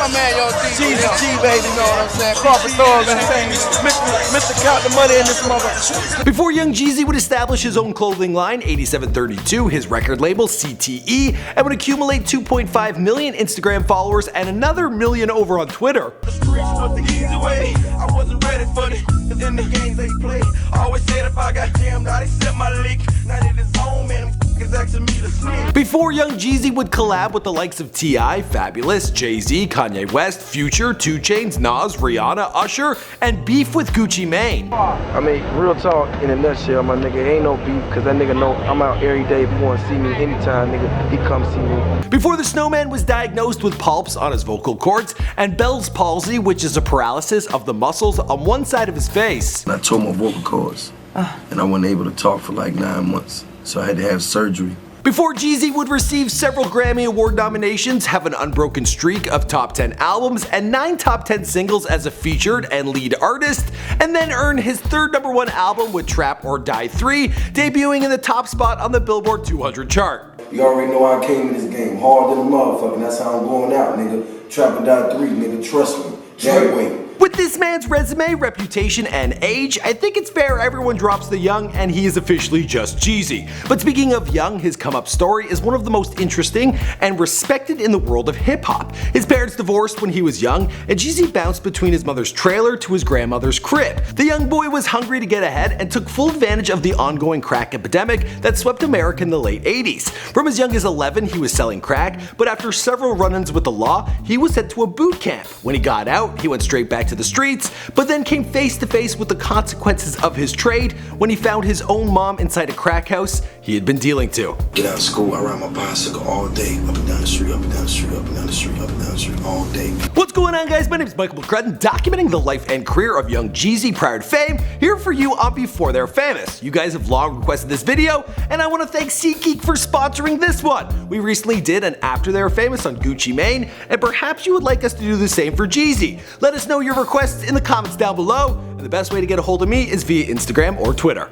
my man, Young Jeezy, baby, you know what I'm saying? Crawford Stars, man. Mr. Count the money in this mother. Before Young Jeezy would establish his own clothing line, 8732, his record label, CTE, and would accumulate 2.5 million Instagram followers and another million over on Twitter. The streets was the easy way. I wasn't ready for it. In the games they play, I always said if I got jammed, I'd accept my leak. Now that it's home, man, is asking me to sneak. Before Young Jeezy would collab with the likes of T.I., Fabulous, Jay-Z, Kanye West, Future, 2 Chainz, Nas, Rihanna, Usher, and beef with Gucci Mane. I mean, real talk in a nutshell, my nigga, ain't no beef, cause that nigga know I'm out every day. If you wanna see me anytime, nigga, he come see me. Before the Snowman was diagnosed with palps on his vocal cords and Bell's palsy, which is a paralysis of the muscles on one side of his face. I tore my vocal cords, and I wasn't able to talk for like 9 months, so I had to have surgery. Before Jeezy would receive several Grammy Award nominations, have an unbroken streak of top 10 albums and 9 top 10 singles as a featured and lead artist, and then earn his third #1 album with Trap or Die 3, debuting in the top spot on the Billboard 200 chart. You already know I came in this game hard than a motherfucker, that's how I'm going out, nigga. Trap or Die 3, nigga, trust me, that way. With this man's resume, reputation, and age, I think it's fair everyone drops the Young and he is officially just Jeezy. But speaking of Young, his come-up story is one of the most interesting and respected in the world of hip-hop. His parents divorced when he was young, and Jeezy bounced between his mother's trailer to his grandmother's crib. The young boy was hungry to get ahead and took full advantage of the ongoing crack epidemic that swept America in the late 80s. From as young as 11, he was selling crack, but after several run-ins with the law, he was sent to a boot camp. When he got out, he went straight back to the streets, but then came face to face with the consequences of his trade when he found his own mom inside a crack house he had been dealing to. Get out of school, I ride my bicycle all day, up and down the street, up and down the street, up and down the street, up and down the street, all day. What's going on, guys? My name is Michael McCrudden, documenting the life and career of Young Jeezy prior to fame, here for you on Before They're Famous. You guys have long requested this video, and I want to thank SeatGeek for sponsoring this one. We recently did an After They're Famous on Gucci Mane, and perhaps you would like us to do the same for Jeezy. Let us know your requests in the comments down below, and the best way to get a hold of me is via Instagram or Twitter.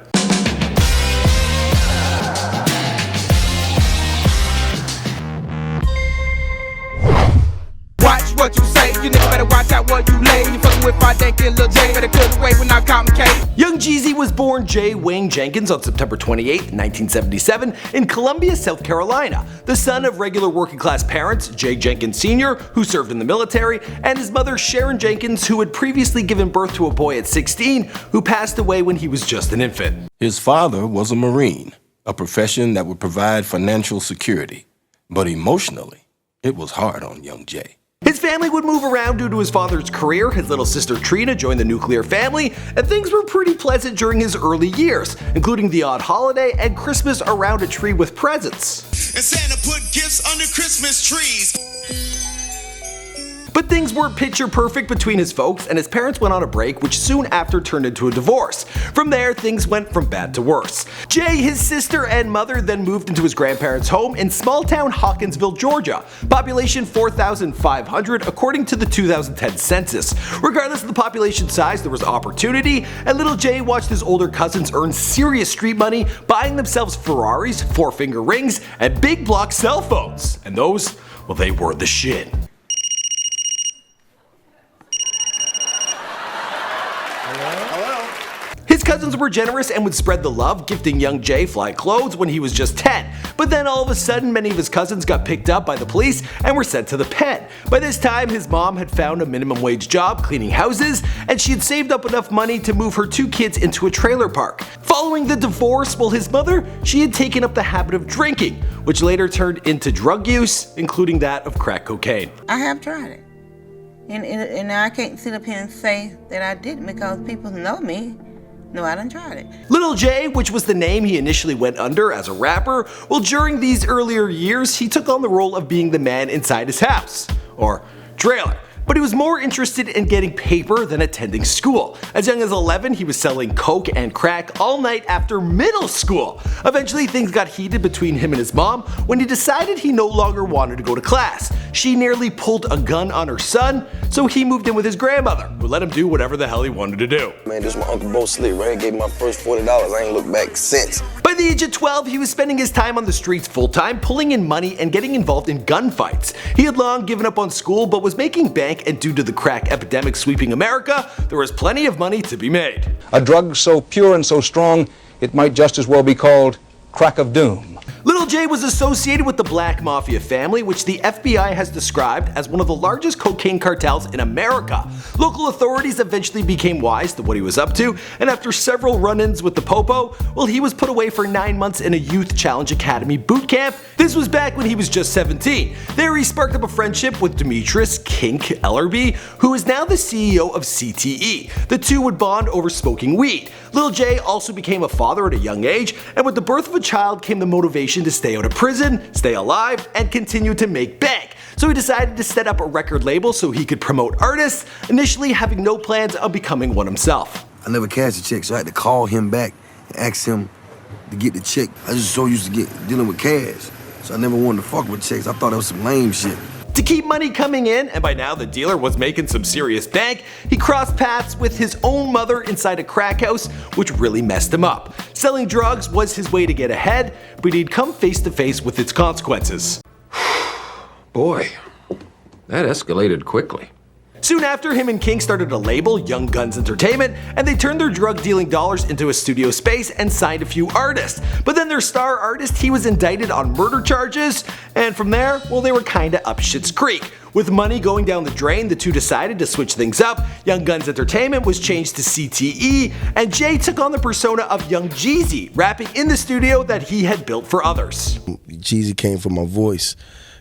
Watch what you say, you nigga better watch out what you lay. You fucking with 5 Dank and Lil J, better clear the way when I complicate. Young Jeezy was born J. Wayne Jenkins on September 28, 1977 in Columbia, South Carolina, the son of regular working class parents, J. Jenkins Sr., who served in the military, and his mother Sharon Jenkins, who had previously given birth to a boy at 16 who passed away when he was just an infant. His father was a Marine, a profession that would provide financial security, but emotionally, it was hard on young Jay. His family would move around due to his father's career. His little sister Trina joined the nuclear family, and things were pretty pleasant during his early years, including the odd holiday and Christmas around a tree with presents. And Santa put gifts under Christmas trees. But things weren't picture perfect between his folks, and his parents went on a break, which soon after turned into a divorce. From there, things went from bad to worse. Jay, his sister, and mother then moved into his grandparents' home in small-town Hawkinsville, Georgia. Population 4,500 according to the 2010 census. Regardless of the population size, there was opportunity, and little Jay watched his older cousins earn serious street money, buying themselves Ferraris, 4-finger rings, and big block cell phones. And those, well, they were the shit. His cousins were generous and would spread the love, gifting young Jay fly clothes when he was just 10. But then all of a sudden, many of his cousins got picked up by the police and were sent to the pen. By this time, his mom had found a minimum wage job cleaning houses, and she had saved up enough money to move her 2 kids into a trailer park. Following the divorce, well, his mother, she had taken up the habit of drinking, which later turned into drug use, including that of crack cocaine. I have tried it. And I can't sit up here and say that I didn't because people know me. No, I done tried it. Lil J, which was the name he initially went under as a rapper, well, during these earlier years, he took on the role of being the man inside his house, or trailer. but he was more interested in getting paper than attending school. As young as 11, he was selling coke and crack all night after middle school. Eventually, things got heated between him and his mom when he decided he no longer wanted to go to class. She nearly pulled a gun on her son, so he moved in with his grandmother, who let him do whatever the hell he wanted to do. Man, this is my Uncle Bo Slick, right? Gave me my first $40. I ain't looked back since. By the age of 12, he was spending his time on the streets full-time, pulling in money and getting involved in gunfights. He had long given up on school, but was making bank, and due to the crack epidemic sweeping America, there was plenty of money to be made. A drug so pure and so strong, it might just as well be called crack of doom. Lil J was associated with the Black Mafia family, which the FBI has described as one of the largest cocaine cartels in America. Local authorities eventually became wise to what he was up to, and after several run-ins with the Popo, well, he was put away for 9 months in a Youth Challenge Academy boot camp. This was back when he was just 17. There he sparked up a friendship with Demetrius Kink Ellerby, who is now the CEO of CTE. The two would bond over smoking weed. Lil J also became a father at a young age, and with the birth of a child came the motivation to stay out of prison, stay alive, and continue to make bank. So he decided to set up a record label so he could promote artists, initially having no plans of becoming one himself. I never cashed a check, so I had to call him back and ask him to get the check. I was just so used to dealing with cash, so I never wanted to fuck with checks. I thought that was some lame shit. To keep money coming in, and by now the dealer was making some serious bank, he crossed paths with his own mother inside a crack house, which really messed him up. Selling drugs was his way to get ahead, but he'd come face to face with its consequences. Boy, that escalated quickly. Soon after, him and King started a label, Young Guns Entertainment, and they turned their drug dealing dollars into a studio space and signed a few artists. But then their star artist, he was indicted on murder charges, and from there, well, they were kinda up shit's creek. With money going down the drain, the two decided to switch things up. Young Guns Entertainment was changed to CTE, and Jay took on the persona of Young Jeezy, rapping in the studio that he had built for others. Jeezy came from my voice.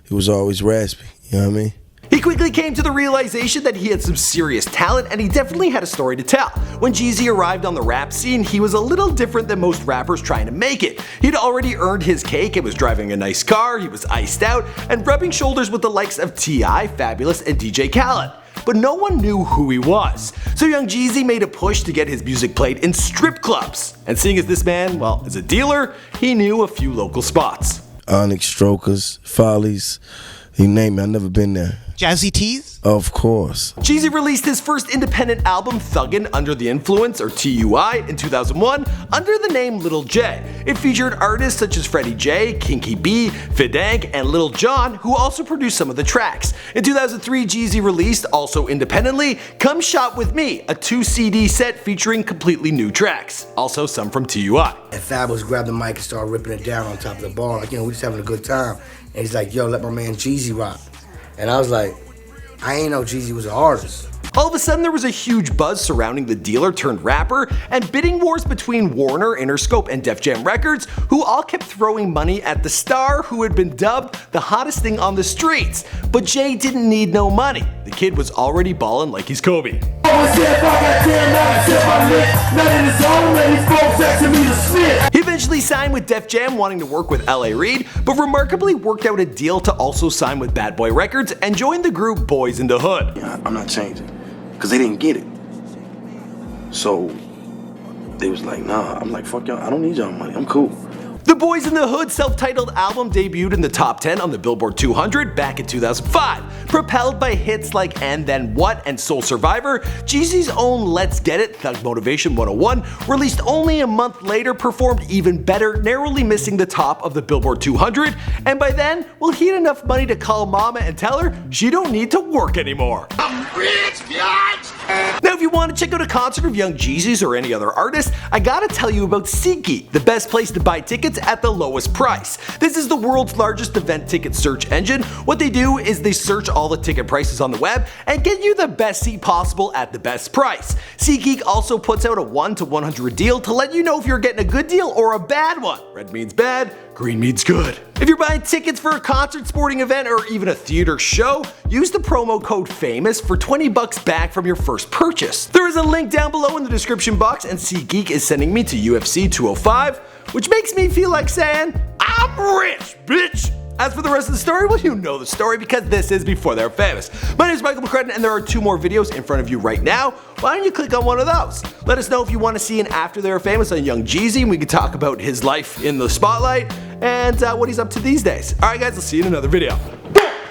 It was always raspy, you know what I mean? He quickly came to the realization that he had some serious talent, and he definitely had a story to tell. When Jeezy arrived on the rap scene, he was a little different than most rappers trying to make it. He'd already earned his cake and was driving a nice car, he was iced out, and rubbing shoulders with the likes of T.I., Fabulous, and DJ Khaled. But no one knew who he was. So Young Jeezy made a push to get his music played in strip clubs. And seeing as this man, well, is a dealer, he knew a few local spots. Onyx, Strokers, Follies, you name it, I've never been there. Jazzy Tees? Of course. Jeezy released his first independent album, Thuggin' Under the Influence, or TUI, in 2001 under the name Lil J. It featured artists such as Freddie J, Kinky B, Fidank, and Lil Jon, who also produced some of the tracks. In 2003, Jeezy released, also independently, Come Shop With Me, a 2-CD set featuring completely new tracks, also some from TUI. And Fabulous grabbed the mic and started ripping it down on top of the bar, like, you know, we just having a good time. And he's like, yo, let my man Jeezy rock. And I was like, I ain't know Jeezy was an artist. All of a sudden there was a huge buzz surrounding the dealer turned rapper, and bidding wars between Warner, Interscope, and Def Jam Records, who all kept throwing money at the star who had been dubbed the hottest thing on the streets. But Jay didn't need no money. The kid was already ballin' like he's Kobe. He eventually signed with Def Jam, wanting to work with L.A. Reid, but remarkably worked out a deal to also sign with Bad Boy Records and join the group Boys in the Hood. Yeah, I'm not changing, because they didn't get it. So they was like, nah. I'm like, fuck y'all, I don't need y'all money, I'm cool. The Boys in the Hood self-titled album debuted in the top 10 on the Billboard 200 back in 2005. Propelled by hits like And Then What and Soul Survivor, Jeezy's own Let's Get It, Thug Motivation 101, released only a month later, performed even better, narrowly missing the top of the Billboard 200, and by then, well, he had enough money to call mama and tell her she don't need to work anymore. I'm rich, bitch! Now if you want to check out a concert of Young Jeezy's or any other artist, I gotta tell you about SeatGeek, the best place to buy tickets at the lowest price. This is the world's largest event ticket search engine. What they do is they search all the ticket prices on the web and get you the best seat possible at the best price. SeatGeek also puts out a 1 to 100 deal to let you know if you're getting a good deal or a bad one. Red means bad, green means good. If you're buying tickets for a concert, sporting event, or even a theater show, use the promo code FAMOUS for $20 back from your first purchase. There is a link down below in the description box, and SeatGeek is sending me to UFC 205, which makes me feel like saying, I'm rich, bitch! As for the rest of the story, well, you know the story because this is before they're famous. My name is Michael McCrudden and there are 2 more videos in front of you right now. Why don't you click on one of those? Let us know if you want to see an after they were famous on Young Jeezy and we can talk about his life in the spotlight and what he's up to these days. Alright guys, I'll see you in another video.